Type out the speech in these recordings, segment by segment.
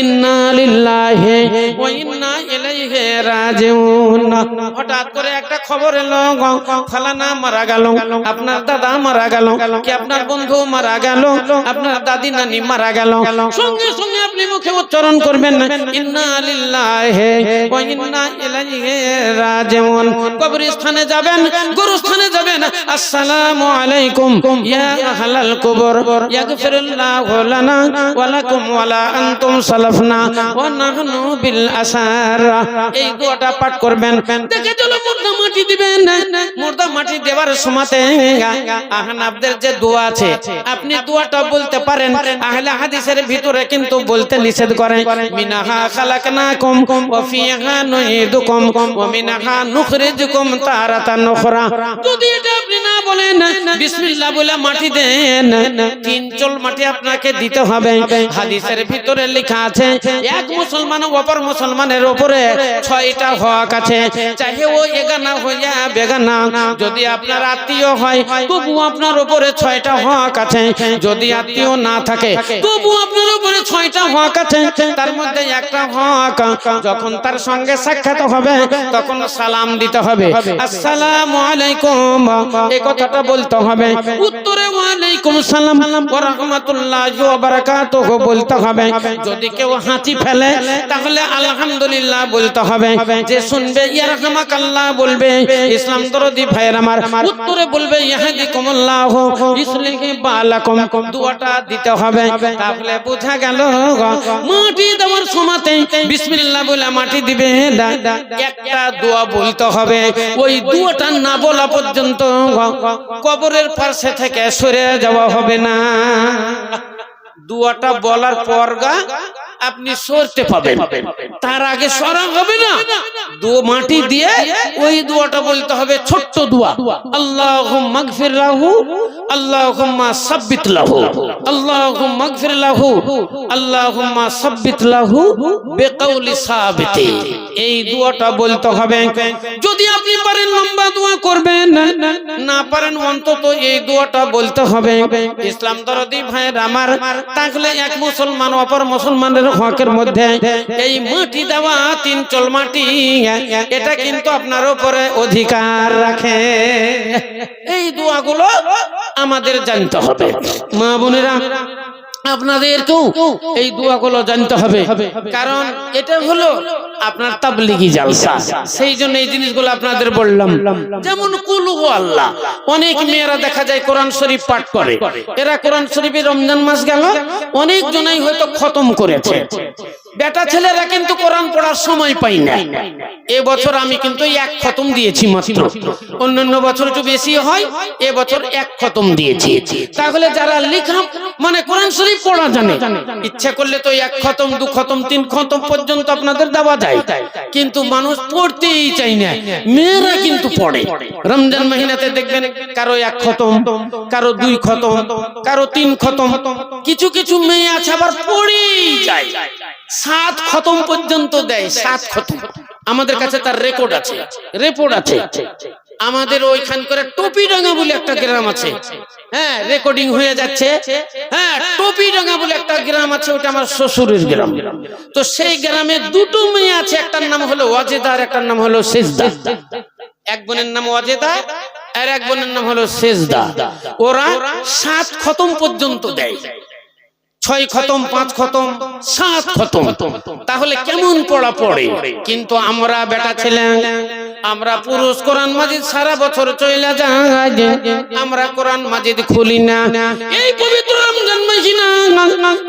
ইন্না লিল্লাহি ওয়া ইন্না ইলাইহি রাজিউন। হঠাৎ করে একটা খবর এলো, ফালানা মারা গেল, আপনার দাদা মারা গেল, কি আপনার বন্ধু মারা গেল, আপনার দাদি নানি মারা গেল। সঙ্গে সঙ্গে আপনি মুখে উচ্চারণ করবেন ইন্না লিল্লাহি ওয়া ইন্না ইলাইহি রাজিউন। কবরস্থানে যাবেন, গোরস্থানে যাবেন, আসসালামু আলাইকুম ইয়া আহলাল কবর ইয়াগফিরুল্লাহু লানা ওয়া লাকুম ওয়া লা আনতুম সালাফনা ওয়া নাহনু বিল আসার। এই দোয়াটা পাঠ করবেন। দেখে চলো মুর্দা মাটি দিবেন। মুর্দা মাটি দেওয়ার সময়তে আহনাফদের যে দোয়া আছে, আপনি দোয়াটা বলতে পারেন। আহলে হাদিসের ভিতরে কিন্তু বলতে নিষেধ করে, মিনাহা খালাকনাকুম ওয়া ফিহা নুইদুকুম ওয়া মিনহা নুখরিজুকুম তারাতান উখরা। যদি এটা আপনি না বলেন, বিসমিল্লাহ বলে মাটি দেন, 3 চল মাটি আপনাকে দিতে হবে। হাদিসের ভিতরে লেখা আছে, এক মুসলমান অপর মুসলমানের উপরে 6টা হক আছে, চাহে ও এগানা হইয়া বেগানা। যদি আপনার আত্মীয় হয় তবু আপনার উপরে 6টা হক আছে, যদি আত্মীয় না থাকে তবু আপনার উপরে 6টা হক আছে। তার মধ্যে একটা হক, যখন তার সঙ্গে সাক্ষাৎ হবে তখন সালাম দিতে হবে, আসসালামু আলাইকুম, এই কথাটা বলতে হবে। উত্তরে ওয়া আলাইকুম সালাম ওয়া রাহমাতুল্লাহি ওয়া বারাকাতুহু বলতে হবে। যদি কেউ হাঁচি ফেলে তাহলে আলহামদুলিল্লাহ বলতে হবে। যে শুনবে ইয়ারহামাকাল্লাহ বলবে। ইসলাম দরদি ভাইয়ের আমার, উত্তরে বলবে ইয়াহদিকুমুল্লাহ ইসলিহি বালাকুম। দোয়াটা দিতে হবে। তাহলে বোঝা গেল মাটি দেওয়ার সময়তে বিসমিল্লাহ বলে মাটি দিবে, একটা দোয়া বলতে হবে। ওই দোয়াটা না বলা পর্যন্ত কবরের পাশে থেকে সরে যাওয়া হবে না। দোয়াটা বলার পর আপনি সরতে পাবেন, তার আগে সরা হবে না। মাটি দিয়ে ওই দোয়াটা বলতে হবে, ছোট্ট দোয়া, আল্লাহুম্মা গফির লাহু আল্লাহুম্মা সাব্বিত লাহু আল্লাহুম্মা গফির লাহু আল্লাহুম্মা সাব্বিত লাহু বিকাউলি সাবিতি। এই দোয়াটা বলতে হবে। যদি আপনি পারেন লম্বা দোয়া করবেন, না পারেন অন্তত এই দোয়াটা বলতে হবে। ইসলাম দরদি ভাইয়ের আমার, তাহলে এক মুসলমান অপর মুসলমানের হকের মধ্যে এই মাটি দেওয়া 3 চল মাটি, এটা কিন্তু আপনার উপরে অধিকার রাখে। এই দোয়াগুলো আমাদের জানতে হবে। মা বোনেরা, আপনাদেরকেও এই দোয়াগুলো জানতে হবে, কারণ এটা হলো আপনার তাবলীগি জালসা। সেই জন্য এই জিনিসগুলো আপনাদের বললাম। যেমন কুল হু আল্লাহ, অনেক মেয়েরা দেখা যায় কোরআন শরীফ পাঠ করে। এরা কোরআন শরীফে রমজান মাস গেল, অনেক জনাই হয়তো খতম করেছে। বেটা ছেলেরা কিন্তু কোরআন পড়ার সময় পাই না। এবছর আমি কিন্তু 1 খতম দিয়েছি মাত্র, অন্যান্য বছর একটু বেশি হয়, এবছর 1 খতম দিয়েছি। তাহলে যারা লেখা মানে কোরআন শরীফ পড়া জানে, ইচ্ছা করলে তো 1 খতম 2 খতম 3 খতম পর্যন্ত আপনাদের দেওয়া যায়, কিন্তু মানুষ পড়তেই চাই না। মেয়েরা কিন্তু পড়ে। রমজান মাহিনাতে দেখবেন কারো 1 খতম, কারো 2 খতম, কারো 3 খতম। কিছু কিছু মেয়ে আছে আবার পড়েই যায়, 7 খতম পর্যন্ত দেয়। 7 খতম আমাদের কাছে তার রেকর্ড আছে, রিপোর্ট আছে। আমাদের ওইখান করে টপিডাঙ্গা বলে একটা গ্রাম আছে, হ্যাঁ, রেকর্ডিং হয়ে যাচ্ছে। হ্যাঁ, টপিডাঙ্গা বলে একটা গ্রাম আছে, ওটা আমার শ্বশুরের গ্রাম। তো সেই গ্রামে 2টো মেয়ে আছে, একটার নাম হলো ওয়াজেদা আর একটার নাম হলো সেজদা। এক বোনের নাম ওয়াজেদা আর এক বোনের নাম হলো সেজদা। ওরা 7 খতম পর্যন্ত দেয়, 6 খতম, 5 খতম, 7 খতম। তাহলে কেমন পড়া পড়ে। কিন্তু আমরা বেটা ছেলে, আমরা পুরুষ কোরআন মাজিদ সারা বছর চলে যায়, আমরা কোরআন মাজিদ খুলি না। এই পবিত্র রমজান মাহিনা,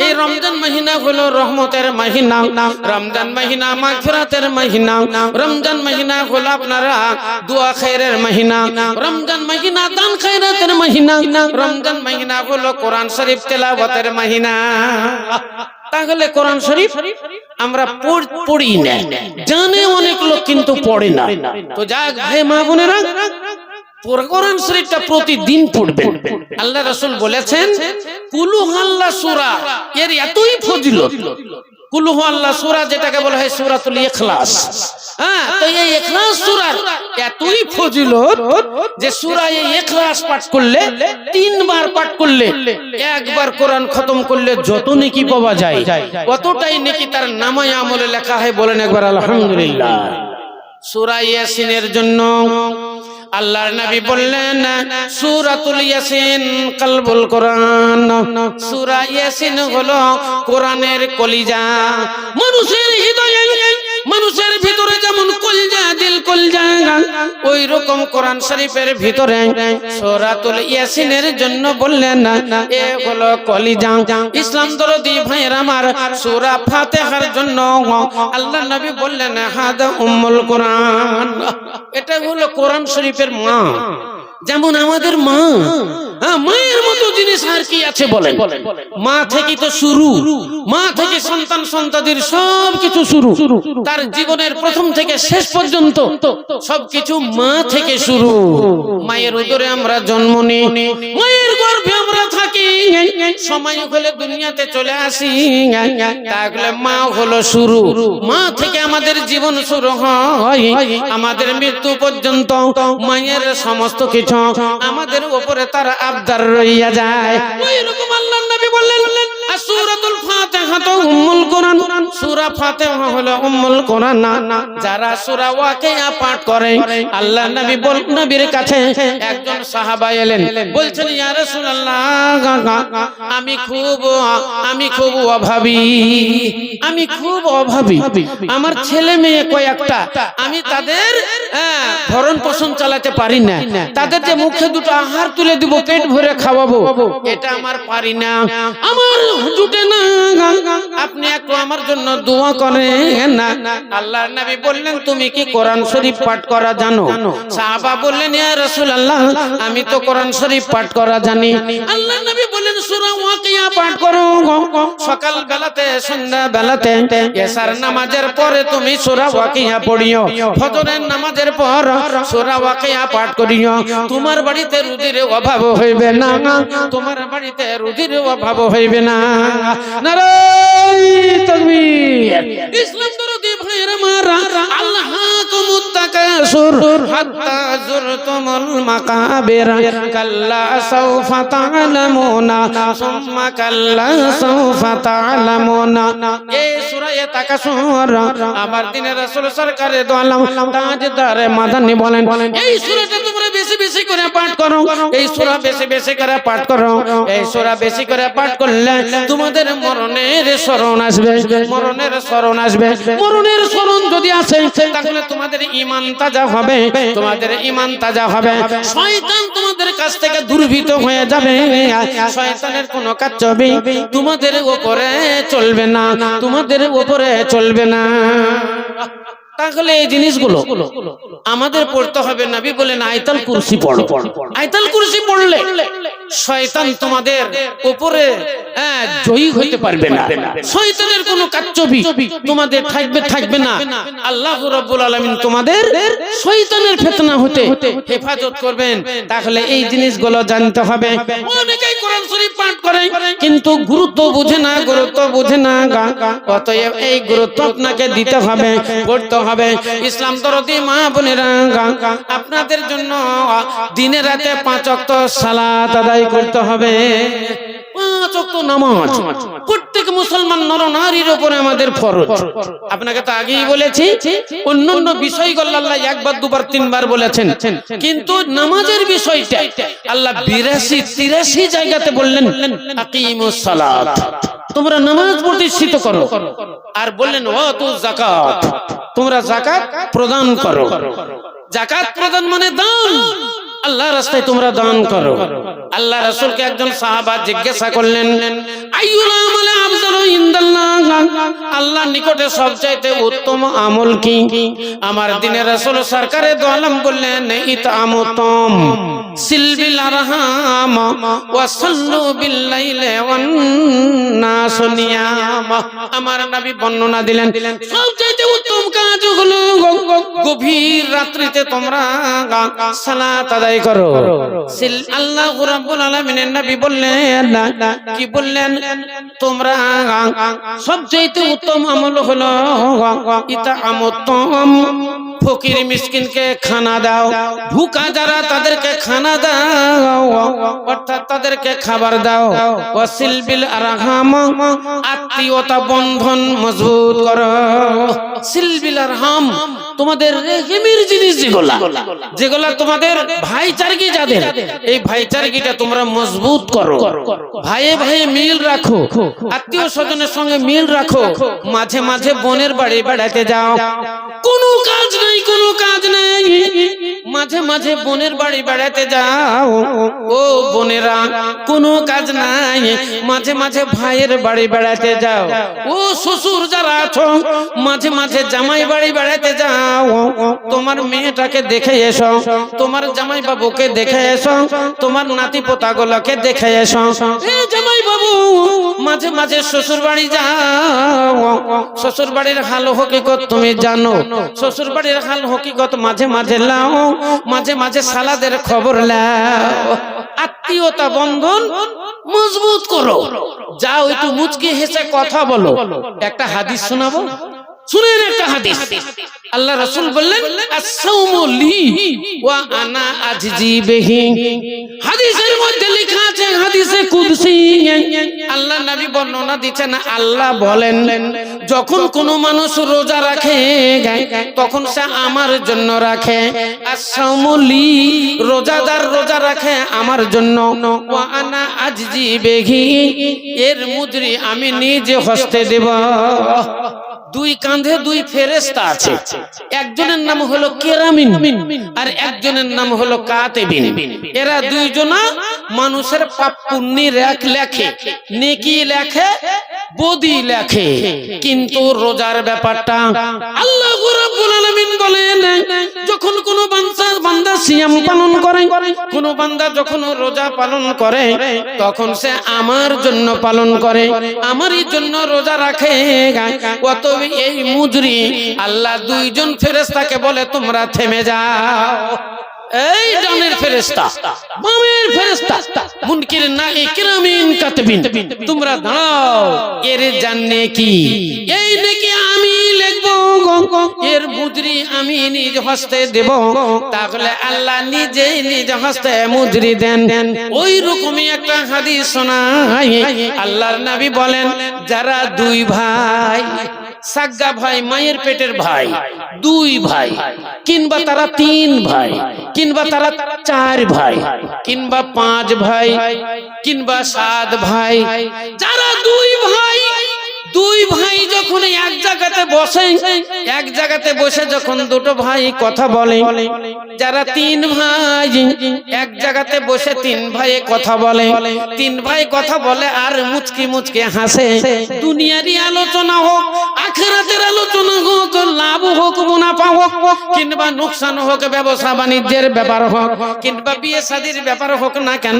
এই রমজান মাহিনা হলো রহমতের মাহিনা, রমজান মাহিনা মাগফিরাতের মাহিনা, রমজান মাহিনা হলো আপনারা দোয়া খায়রের মাহিনা, রমজান মাহিনা দান খায়রাতের মাহিনা, রমজান মাহিনা হলো কোরআন শরীফ তেলাওয়াতের মাহিনা। তাহলে কোরআন শরীফ আমরা পড়ি না, জানে অনেক লোক কিন্তু পড়ে না। তো যাক ভাই মা বোনেরা, কোরআন শরীফটা প্রতিদিন পড়বেন। আল্লাহ রাসূল বলেছেন কুল হু আল্লাহ সূরা, এর এতই ফজিলত। কুল হু আল্লাহ সূরা যেটাকে বলা হয় সূরাতুল ইখলাস, হ্যাঁ, তো এই ইখলাস সূরার এতই ফজিলত যে সূরা এই ইখলাস পাঠ করলে 3 বার পাঠ করলে একবার কোরআন খতম করলে যত নেকি পাওয়া যায় ততটাই নেকি তার নামায়ে আমলে লেখা হয়। বলেন একবার আলহামদুলিল্লাহ। সূরা ইয়াসিনের জন্য আল্লাহর নবী বললেন সূরাতুল ইয়াসিন কলবুল কোরআন। সূরা ইয়াসিন হলো কোরআনের কলিজা। মানুষের হৃদয়ে, মানুষের ভিতরে যেমন কলিজা, দিল কলিজা, ওই রকম কোরআন শরীফের ভিতরে সূরাতুল ইয়াসিনের জন্য বললেন এ হলো কলিজা। ইসলাম দরদি ভাইয়ের আমার, সূরা ফাতিহার জন্য আল্লাহর নবী বললেন হাদা উম্মুল কোরআন। এটা হলো কোরআন শরীফের মা। যেমন আমাদের মা, মায়ের মতো জিনিস আর কি আছে বলেন? মা থেকে তো শুরু, মা থেকে সন্তান সন্ততির সবকিছু শুরু। তার জীবনের প্রথম থেকে শেষ পর্যন্ত সবকিছু মা থেকে শুরু। মায়ের উদরে আমরা জন্ম নিই, মায়ের গর্ভে আমরা থাকি, সময় হলে দুনিয়াতে চলে আসি, তাহলে মা হলো শুরু। মা থেকে আমাদের জীবন শুরু হয়, আমাদের মৃত্যু পর্যন্ত মায়ের সমস্ত কিছু আমাদের উপরে তার আবদার রইয়া যায়। ওই রকম আল্লাহর নবী বললেন সূরাতুল ফাতিহা তো উম্মুল কোরআন। সূরা ফাতিহা হলো উম্মুল কোরআন। যারা সূরা ওয়াকিয়া পাঠ করে, আল্লাহর নবী নবীর কাছে একজন সাহাবা এলেন, বলছেন ইয়া রাসূলুল্লাহ আমি খুব অভাবী, আমি খুব অভাবী, আমার ছেলে মেয়ে কয়েকটা, আমি তাদের ভরণ পোষণ চালাতে পারি না, তাদের যে মুখে দুটো আহার তুলে দিব, পেট ভরে খাওয়াবো, এটা আমার পারি না, আমার জুটে না, আপনি একটু আমার জন্য দোয়া করেন না। আল্লাহর নবী বললেন তুমি কি কোরআন শরীফ পাঠ করা জানো? সাহাবা বললেন ইয়া রাসূলুল্লাহ আমি তো কোরআন শরীফ পাঠ করা জানি। আল্লাহর নবী বললেন সূরা ওয়াকিয়া পাঠ করো, সকাল বেলাতে সন্ধ্যা বেলাতে, এশার নামাজের পরে তুমি সূরা ওয়াকিয়া পড়িও, ফজরের নামাজের পর সূরা ওয়াকিয়া পাঠ করিও। তোমার বাড়িতে রুজির অভাব হইবে না, তোমার বাড়িতে রুজির অভাব হইবে না। নারায়ে তাকবীর। ইসলাম দরদি ভাইয়ের আমার, আল্লাহকুমুত তাকাসুর হাত্তা যুরতুমুল মাকাবির, কাল্লা সাওফা তা'লামুনা সুম্মা কাল্লা সাওফা তা'লামুনা। এই সূরা তাকাসুর আমার দ্বীনের রাসূল সরকারে দো আলম তাজদারে মাদানী বলেন এই সূরাটা তোমরা বেশি বেশি করে পাঠ করো, এই সূরা বেশি বেশি করে পাঠ করো। এই সূরা বেশি করে পাঠ করলে তোমাদের মরণের স্মরণ আসবে, মরণের স্মরণ আসবে। মরণের স্মরণ যদি আসে তাহলে তোমাদের ঈমান তাজা হবে, তোমাদের ঈমান তাজা হবে। শয়তান তোমাদের কাছ থেকে দূরভীত হয়ে যাবে, শয়তানের কোনো কারচুপি তোমাদের উপরে চলবে না, তোমাদের উপরে চলবে না। তাহলে এই জিনিসগুলো আমাদের পড়তে হবে। নবী বলেন আয়াতুল কুরসি পড়ো, আয়াতুল কুরসি পড়লে শয়তান তোমাদের উপরে জয়ী হতে পারবে না, শয়তানের কোনো কারচুপি তোমাদের থাকবে না। আল্লাহ রাব্বুল আলামিন তোমাদের শয়তানের ফিতনা হতে হেফাজত করবেন। তাহলে এই জিনিসগুলো জানতে হবে। অনেকেই কোরআন শরীফ পাঠ করে কিন্তু গুরুত্ব বুঝে না, গুরুত্ব বুঝে না। অতএব এই গুরুত্ব আপনাকে দিতে হবে, পড়তে হবে। ইসলাম দরদি মা বোনেরা, আপনাদের জন্য দিনে রাতে 5 ওয়াক্ত সালাত আদায় করতে হবে। 5 ওয়াক্ত নামাজ প্রত্যেক মুসলমান নর নারীর উপরে আমাদের ফরজ। আপনাকে তো আগেই বলেছি, অন্যান্য বিষয়গুলো আল্লাহ একবার দুবার তিনবার বলেছেন, কিন্তু নামাজের বিষয়টা আল্লাহ 82-83 জায়গাতে বললেন আকিমুস সালাত, তোমরা নামাজ প্রতিষ্ঠিত করো। আর বললেন ওয়াতু যাকাত, তোমরা যাকাত প্রদান করো। যাকাত প্রদান মানে দান, আল্লাহর রাস্তায় তোমরা দান করো। আল্লাহ রাসূলকে একজন সাহাবা জিজ্ঞাসা করলেন আইয়ুল আমালি আফদালু ইনদাল্লাহ, আল্লাহর নিকটে সবচাইতে উত্তম আমল কি? আমার দ্বীনের রাসূল সরকারে দো আলম বললেন ইতআমুতম, সিলবিল আরহাম ওয়া সাল্লু বিল লাইলি ওয়ান নাস নিয়াম। আমার নবী বর্ণনা দিলেন সবচেয়ে উত্তম কাজ হলো গভীর রাত্রিতে তোমরা সালাত আদায় করো। আল্লাহ রাব্বুল আলামিনের নবী বললেন, কি বললেন? তোমরা সবচেয়ে উত্তম আমল হলো ইতাআমুত-তাআম, ফকির মিসকিনকে খানা দাও, ভুকা যারা তাদেরকে খানা দাও, অর্থাৎ তাদেরকে খাবার দাও। ওয়াসিল বিল আরহাম, আত্মীয়তা বন্ধন মজবুত করো। সিলবিল আরহাম, তোমাদের রেহেমের জিনিস যেগুলা তোমাদের ভাইচারগি যাদের, এই ভাইচারগিটা তোমরা মজবুত করো। ভাইয়ে ভাইয়ে মিল রাখো, আত্মীয় স্বজনের সঙ্গে মিল রাখো। মাঝে মাঝে বোনের বাড়ি বেড়াতে যাও, কোনো কাজ নাই, মাঝে মাঝে বোনের বাড়ি বেড়াতে যাও। ও বোনেরা, কোনো কাজ নাই, মাঝে মাঝে ভাইয়ের বাড়ি বেড়াতে যাও। ও শ্বশুর যারা আছো, মাঝে মাঝে জামাই বাড়ি বেড়াতে যাও। তোমার মেয়েটাকে দেখে এসো, তোমার জামাই বাবুকে দেখে এসো, তোমার নাতি পোতাগুলোকে দেখে এসো। জামাই বাবু মাঝে মাঝে শ্বশুর বাড়ি যাও, শ্বশুর বাড়ির হাল হকিকত তুমি জানো, শ্বশুর বাড়ির হাল হকিকত মাঝে মাঝে লাও, মাঝে মাঝে সালাদের খবর লাও। আত্মীয়তা বন্ধন মজবুত করো। যাও একটু মুচকি হেসে কথা বলো। একটা হাদিস শোনাবো, শুনেন একটা হাদিস। আল্লাহ রাসূল বললেন, আস-সাওমু লি ওয়া আনা আজজি বিহি। হাদিসের মধ্যে লেখা আছে, হাদিসে কুদসি, আল্লাহ নবী বর্ণনা দিচ্ছেন, আল্লাহ বলেন, যখন কোনো মানুষ রোজা রাখে তখন সে আমার জন্য রাখে। আস-সাওমু লি, রোজাদার রোজা রাখে আমার জন্য। ওয়া আনা আজজি বিহি, এর মুজরি আমি নিজে হস্তে দেব। দুই কাঁধে দুই ফেরেশতা আছে, একজনের নাম হলো কেরামিন আর একজনের নাম হলো কাতিবিন। এরা দুইজনা মানুষের পাপ পুণ্যি লেখে, নেকি লেখে, বদি লেখে। কিন্তু রোজার ব্যাপারটা আল্লাহ রাব্বুল আলামিন বলেন, যখন কোনো বান্দা সিয়াম পালন করে, কোনো বান্দা যখন রোজা পালন করে, তখন সে আমার জন্য পালন করে, আমারই জন্য রোজা রাখে। অত এই মুজরি আল্লাহ দুইজন ফেরেশতাকে বলে, তোমরা থেমে যাও। এই ডানের ফেরেশতা, বামের ফেরেশতা, মুনকির নাহি কিরামিন কাতিবিন, তোমরা দাঁড়াও। এর জাননে কি, এই নেকি আমি লিখবো, এর মুজরি আমি নিজ হস্তে দেব। তাহলে আল্লাহ নিজে নিজ হস্তে মুজরি দেন। ওই রকমই একটা হাদিস শোনাই। আল্লাহর নবী বলেন, যারা দুই ভাই, সাগ্গা ভাই, মায়ের পেটের ভাই, দুই ভাই, কিংবা তারা তিন ভাই, কিংবা তারা চার ভাই, কিংবা পাঁচ ভাই, কিংবা সাত ভাই, যারা দুই ভাই যখন এক জায়গাতে বসে, এক জায়গাতে বসে যখন দুটো ভাই কথা বলে, যারা তিন ভাই এক জায়গাতে বসে তিন ভাই কথা বলে, তিন ভাই কথা বলে আর মুচকি মুচকি হাসে। দুনিয়ারই আলোচনা হোক, আখিরাতের আলোচনা হোক, লাভ হোক, মুনাফা হোক, কিংবা নুকসান হোক, ব্যবসা বাণিজ্যের ব্যাপার হোক, কিংবা বিয়ে শাদীর ব্যাপার হোক না কেন,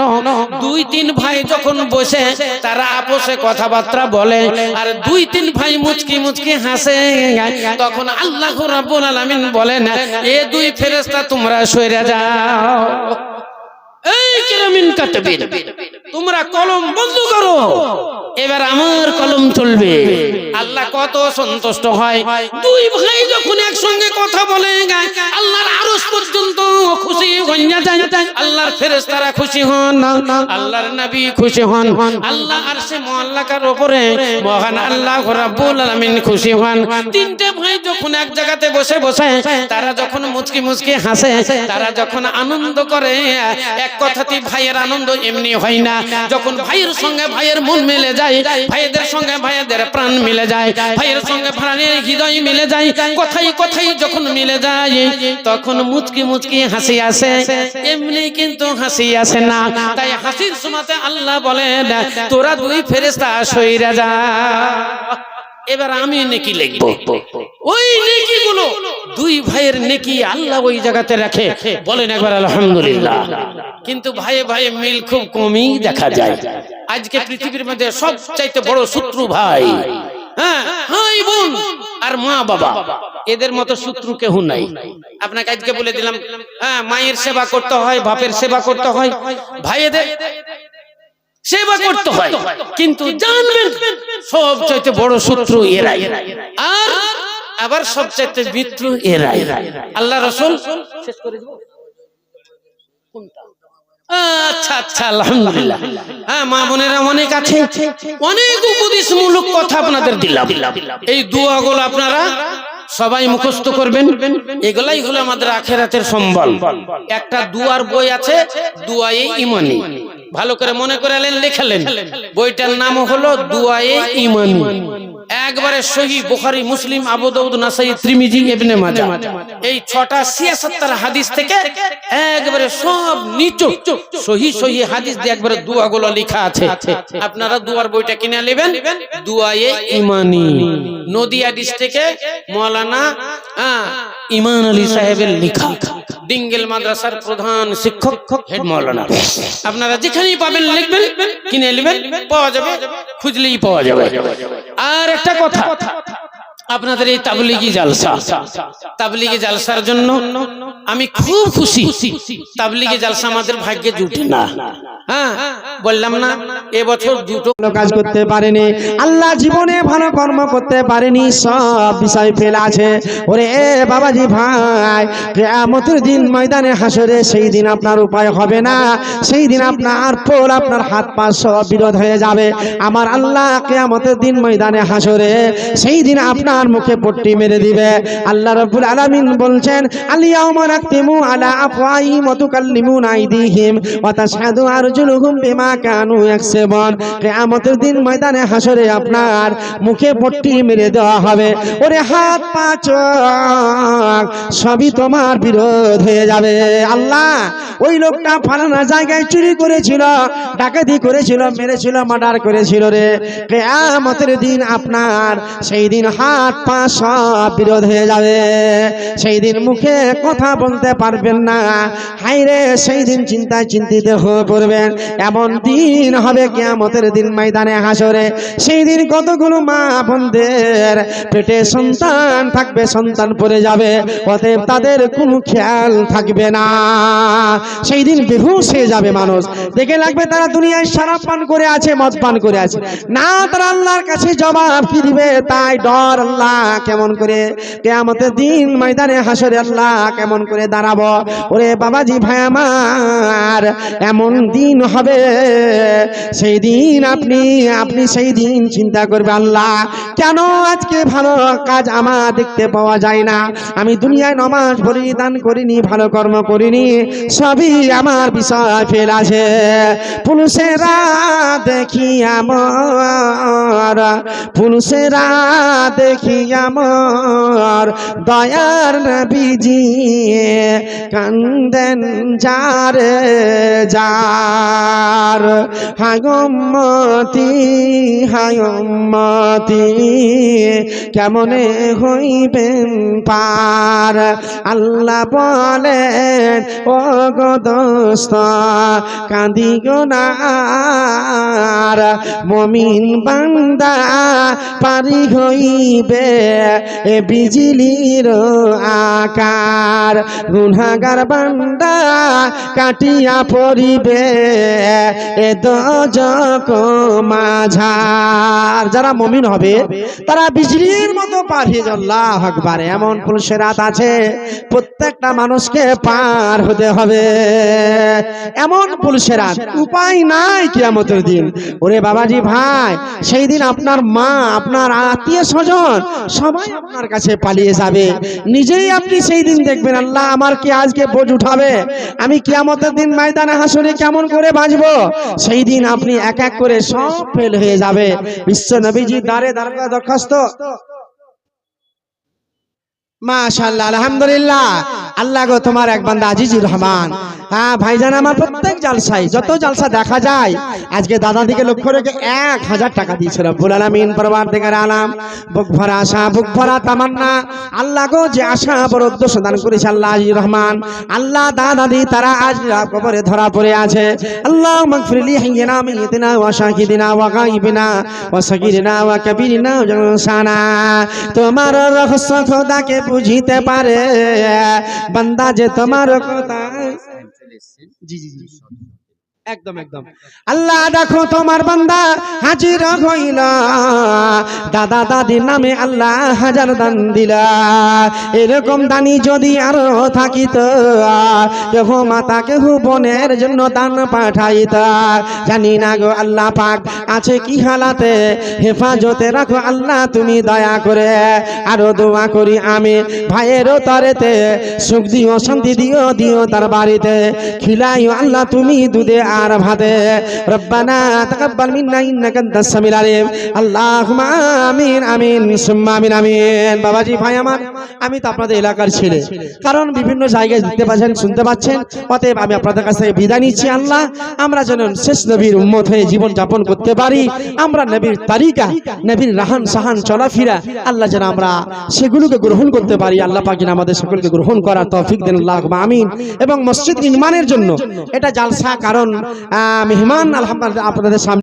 দুই তিন ভাই যখন বসে তারা আপোষে কথাবার্তা বলে আর দুই তিন ভাই মুচকি মুচকি হাসে, তখন আল্লাহ রাব্বুল আলামিন বলেন, এ দুই ফেরেশতা তোমরা সরে যাও। এই কিরামিন কাতিবিন, তোমরা কলম বন্ধ করো, এবার আমার কলম চলবে। আল্লাহ কত সন্তুষ্ট হয়, দুই ভাই যখন একসঙ্গে কথা বলে, আল্লাহর আরশ পর্যন্ত খুশি হইয়া যায়, আল্লাহর ফেরেশতারা খুশি হন, আল্লাহর নবী খুশি হন, আল্লাহ আরশে মুআল্লাকার উপরে মহান আল্লাহ রাব্বুল আলামিন খুশি হন। তিনটে ভাই যখন এক জায়গাতে বসে বসে তারা যখন মুচকি মুচকি হাসে, তারা যখন আনন্দ করে, এক কথাতে ভাইয়ের আনন্দ এমনি হয় না। যখন ভাইয়ের সঙ্গে ভাইয়ের মন মিলে যায়, ভাইদের সঙ্গে ভাইদের প্রাণ মিলে যায়, ভাইয়ের সঙ্গে প্রাণের হৃদয় মিলে যায়, কথাই কথাই যখন মিলে যায়, তখন মুচকি মুচকি হাসি আসে। এমনি কিন্তু হাসি আসে না। তাই হাসির সময়তে আল্লাহ বলেন, তোরা দুই ফেরেশতা সইরা যা। এবার আমি নেকি লিখবো। ওই নেকিগুলো দুই ভাইয়ের নেকি আল্লাহ ওই জায়গাতে রাখে। বলেন একবার আলহামদুলিল্লাহ। কিন্তু ভাইয়ে ভাইয়ে মিল খুব কমই দেখা যায়। আজকে পৃথিবীর মধ্যে সবচাইতে বড় শত্রু ভাই, হ্যাঁ ভাই বোন আর মা বাবা, এদের মতো শত্রু কেউ নাই। আপনাকে আজকে বলে দিলাম, হ্যাঁ মায়ের সেবা করতে হয়, বাপের সেবা করতে হয়, ভাইয়েদের সেবা করতে হয়, কিন্তু জানবেন সবচাইতে বড় শত্রু এরাই, আর আবার সবচাইতে মিত্র এরাই। আল্লাহ রাসূল শেষ করে দেব কোনটা? আচ্ছা আচ্ছা আলহামদুলিল্লাহ। হ্যাঁ মা বোনেরা অনেক আছে, অনেক উপদেশমূলক কথা আপনাদের দিলাম। এই দোয়াগুলো আপনারা সবাই মুখস্থ করবেন। এগুলাই হলো আমাদের আখিরাতের সম্বল। একটা দুয়ার বই আছে, দুআয়ে ঈমানী, ভালো করে মনে করে লেখালেন। বইটার নাম হলো দুআয়ে ঈমানী। একবারে সহিহ বুখারী, মুসলিম, আবু দাউদ, নাসাই, তিরমিজি, ইবনে মাজাহ, এই 6টা 76 হাদিস থেকে একবারে সব নিচক সহিহ সহিহ হাদিস দিয়ে একবারে দোয়াগুলো লেখা আছে। আপনারা দুয়ার বইটা কিনে নেবেন, দুআয়ে ঈমানী, নদিয়া ডিস্ট্রিক্টে মাওলানা ঈমান আলী সাহেবের লেখা, ডিঙ্গেল মাদ্রাসার প্রধান শিক্ষক হেড মাওলানা। আপনারা যেখানেই পাবেন লিখবেন, কিনে নেবেন, পাওয়া যাবে, খুঁজলেই পাওয়া যাবে। আর একটা কথা, আপনাদের এই তাবলীগি জালসা, তাবলীগি জালসার জন্য আমি খুব খুশি। তাবলীগি জালসা আমাদের ভাগ্যে জুটে না, হ্যাঁ বললাম না এবছর দুটো কাজ করতে পারেনি, আল্লাহ জীবনে ভালো কর্ম করতে পারেনি, সব বিষয় ফেল আছে। ওরে বাবাজি ভাই, কিয়ামতের দিন ময়দানে হাসরে সেই দিন আপনার উপায় হবে না, সেই দিন আপনার পোল, আপনার হাত পা সব বিরোধ হয়ে যাবে। আমার আল্লাহ কিয়ামতের দিন ময়দানে হাসরে সেই দিন আপনার মুখে পট্টি মেরে দিবে। আল্লাহ রাব্বুল আলামিন বলছেন, আল-ইয়াওমা নাখতিমু আলা আফওয়াহিহিম ওয়া তুকাল্লিমুনা আইদিহিম ওয়া তাশহাদু আরজুলুহুম বিমা কানু ইয়াকসিবুন। কিয়ামতের দিন ময়দানে হাসরে আপনার মুখে পট্টি মেরে দেওয়া হবে। ওরে হাত পা চোখ সবই তোমার বিরোধ হয়ে যাবে। আল্লাহ, ওই লোকটা ফালানা জায়গায় চুরি করেছিল, ডাকাতি করেছিল, মেরেছিল, মার্ডার করেছিল রে, কিয়ামতের দিন আপনার সেই দিন হাত পা সব বিরোধ হয়ে যাবে। সেই দিন মুখে কথা বলতে পারবেন না। হায়রে, সেই দিন চিন্তায় চিন্তিত হয়ে পড়বেন। এমন দিন হবে কিয়ামতের দিন ময়দানে হাসরে। সেই দিন কতগুলো মা বোনদের পেটে সন্তান থাকবে, সন্তান পড়ে যাবে, অতএব তাদের কোনো খেয়াল থাকবে না। সেই দিন বেহুশ হয়ে যাবে মানুষ। দেখে লাগবে তারা দুনিয়ায় শরাব পান করে আছে, মদ পান করে আছে, না তারা আল্লাহর কাছে জবাব কি দিবে তাই ডর। আল্লাহ কেমন করে কিয়ামতের দিন ময়দানে হাসরে আল্লাহ কেমন করে দাঁড়াবো। ওরে বাবাজি ভাই আমার, এমন দিন হবে সেই দিন আপনি সেই দিন চিন্তা করবে, আল্লাহ কেন আজকে ভালো কাজ আমার দেখতে পাওয়া যায় না, আমি দুনিয়ায় নামাজ পড়ি, দান করিনি, ভালো কর্ম করিনি, সবই আমার বিষয় ফেল আছে। পুলিশেরা দেখি আমার, পুলিশেরা দেখি আমার দয়ার নবীজি কান্দেন যারে যার। হায়ুম্মতি হায়ুম্মতি কেমনে হইবেন পার। আল্লাহ বলেন, ও গো দোস্ত কাঁদিও না, মুমিন বান্দা পারি হইবে এ বিজলির আকার। গুনাহগার বান্দা কাটিয়া পড়িবে এ দোজখ মাঝার। যারা মুমিন হবে তারা বিজলির মতো পার হয়ে যাবে। আল্লাহু আকবার। এমন পুলিশের রাত আছে প্রত্যেকটা মানুষকে পার হতে হবে, এমন পুলিশের রাত, উপায় নাই কিয়ামতের দিন। ওরে বাবাজি ভাই, সেই দিন আপনার মা, আপনার আত্মীয় স্বজন সবাই আপনার কাছে পালিয়ে যাবে। নিজেই আপনি সেই দিন দেখবেন, আল্লাহ আমার কি আজকে বোঝ উঠাবে, আমি কিয়ামতের দিন ময়দানে হাসরে কেমন করে বাঁচবো। সেই দিন আপনি এক এক করে সব ফেল হয়ে যাবে। বিশ্ব নবীজি দাঁড়ে দরখাস্ত। মাশাআল্লাহ, আলহামদুলিল্লাহ। আল্লাহ গো তোমার এক বান্দা আজিজুর রহমান, হ্যাঁ ভাইজান আমার প্রত্যেক জালসায় যত জালসা দেখা যায় আজকে দাদা দিকে লক্ষ্য রেখে 1000 টাকা দিয়েছিল। রব্বুল আলামিন পরওয়ারদিগার আলাম বুক ভরা আশা বুক ভরা তামান্না আল্লাহ গো যে আশা বড় উদ্দেশ্য দান করেছে আল্লাহ আজিজুর রহমান, আল্লাহ দাদাদি তারা আজ কবরে ধরা পড়ে আছে। আল্লাহ মাগফিরলি হাইয়িনা মাইয়িতিনা ওয়া শাহিদিনা ওয়া গায়িবিনা ওয়া সাগীরিনা ওয়া কাবীরিনা ওয়া জানসানা। তোমার রহস্য খোদাকে বুঝিতে পারে বান্দা যে তোমার কথা। জি জি জি একদম একদম। আল্লাহ দেখো তোমার বান্দা হাজির হইল, দাদা দাদির নামে আল্লাহ 1000 দান দিলা। এরকম দানি যদি আরো থাকিত কেহ মাতা কেহ বোনের জন্য দান পাঠাইত। জানি না গো আল্লাহ পাক আছে কি হালাতে, হেফাজতে রাখো আল্লাহ তুমি দয়া করে। আরো দোয়া করি আমি ভাইয়েরও তরেতে সুখ দিও শান্তি দিও দিও তার বাড়িতে, খিলাইও আল্লাহ তুমি দুধে আর ভাতে। রব্বানা তাকাব্বাল মিন্না ইন্নাকা আনতাস সামিউল আলিম। আল্লাহুম্মা আমিন আমিন সুম্মা আমিন আমিন। বাবাজি ভাই আমার, আমি তো আপনাদের এলাকার ছেলে, কারণ বিভিন্ন জায়গায় দেখতে পাচ্ছেন শুনতে পাচ্ছেন, অতএব আমি আপনাদের কাছ থেকে বিদায় নিচ্ছি। আল্লাহ আমরা যেন শেষ নবীর উম্মত হয়ে জীবন যাপন করতে পারি, আমরা নবীর তারিকা নবীর রাহান সাহান চলাফেরা আল্লাহ যেন আমরা সেগুলোকে গ্রহণ করতে পারি। আল্লাহ পাক যেন আমাদের সকলকে গ্রহণ করার তৌফিক দেন আল্লাহুম্মা আমিন। এবং মসজিদ নির্মাণের জন্য এটা জালসা, কারণ মেহমান আলহামদুলিল্লাহ আপনাদের সামনে